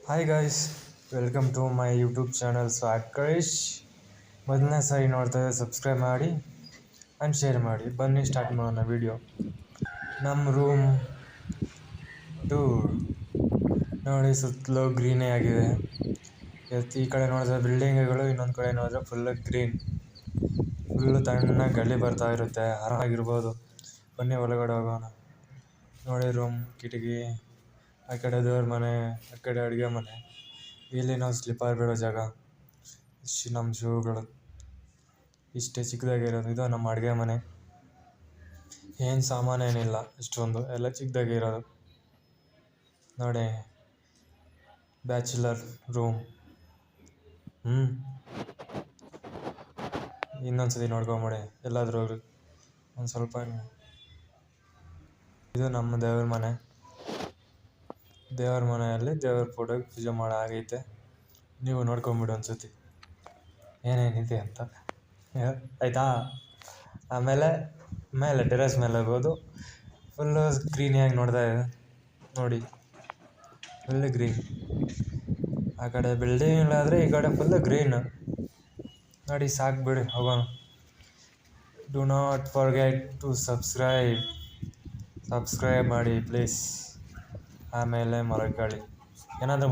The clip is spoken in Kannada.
Hi guys, welcome to my YouTube channel swag Krish. ಮೊದಲನೇ ಸಾರಿ ನೋಡ್ತಾ ಇದ್ದರೆ ಸಬ್ಸ್ಕ್ರೈಬ್ ಮಾಡಿ ಆ್ಯಂಡ್ ಶೇರ್ ಮಾಡಿ. ಬನ್ನಿ ಸ್ಟಾರ್ಟ್ ಮಾಡೋಣ ವಿಡಿಯೋ. ನಮ್ಮ ರೂಮ್ ಟೂರ್ ನೋಡಿ, ಸುತ್ತಲೂ ಗ್ರೀನೇ ಆಗಿದೆ. ಈ ಕಡೆ ನೋಡಿದ್ರೆ ಬಿಲ್ಡಿಂಗ್ಗಳು, ಇನ್ನೊಂದು ಕಡೆ ನೋಡಿದ್ರೆ ಫುಲ್ಲು ಗ್ರೀನ್, ಫುಲ್ಲು ತಣ್ಣಗೆ ಗಾಳಿ ಬರ್ತಾ ಇರುತ್ತೆ. ಆರಾಮಾಗಿರ್ಬೋದು. ಬನ್ನಿ ಒಳಗಡೆ ಹೋಗೋಣ. ನೋಡಿ, ರೂಮ್ ಕಿಟಕಿ, ಆ ಕಡೆ ದೇವ್ರ ಮನೆ, ಆ ಕಡೆ ಅಡುಗೆ ಮನೆ, ಇಲ್ಲಿ ನಾವು ಸ್ಲಿಪ್ಪರ್ ಬಿಡೋ ಜಾಗ, ನಮ್ಮ ಶೂಗಳು ಇಷ್ಟೇ ಚಿಕ್ಕದಾಗಿರೋದು. ಇದು ನಮ್ಮ ಅಡುಗೆ ಮನೆ. ಏನು ಸಾಮಾನೇನಿಲ್ಲ ಇಷ್ಟೊಂದು, ಎಲ್ಲ ಚಿಕ್ಕದಾಗಿ ಇರೋದು. ನೋಡಿ, ಬ್ಯಾಚುಲರ್ ರೂಮ್. ಇನ್ನೊಂದ್ಸತಿ ನೋಡ್ಕೊಂಬಿಡಿ ಎಲ್ಲಾದರೂ ಹೋಗ್ರಿ ಒಂದು ಸ್ವಲ್ಪ. ಇದು ನಮ್ಮ ದೇವ್ರ ಮನೆ. ದೇವ್ರ ಮನೆಯಲ್ಲಿ ದೇವ್ರ ಫೋಟೋಗೆ ಪೂಜೆ ಮಾಡೋ ಆಗೈತೆ. ನೀವು ನೋಡ್ಕೊಂಬಿಡಿ ಒಂದ್ಸತಿ ಏನೇನಿದೆ ಅಂತ, ಆಯಿತಾ. ಆಮೇಲೆ ಟೆರೆಸ್ ಮೇಲೆ ಹೋಗೋದು. ಫುಲ್ಲು ಗ್ರೀನಿಯಾಗಿ ನೋಡ್ತಾ ಇದೆ ನೋಡಿ, ಫುಲ್ಲು ಗ್ರೀನ್. ಆ ಕಡೆ ಬಿಲ್ಡಿಂಗ್ಗಳಾದರೆ ಈ ಕಡೆ ಫುಲ್ಲು ಗ್ರೀನ್ ನೋಡಿ. ಸಾಕು ಬಿಡಿ, ಹೋಗೋಣ. Do not forget to subscribe ಮಾಡಿ ಪ್ಲೀಸ್. ಆಮೇಲೆ ಮರಕೊಳ್ಳಿ, ಏನಾದರೂ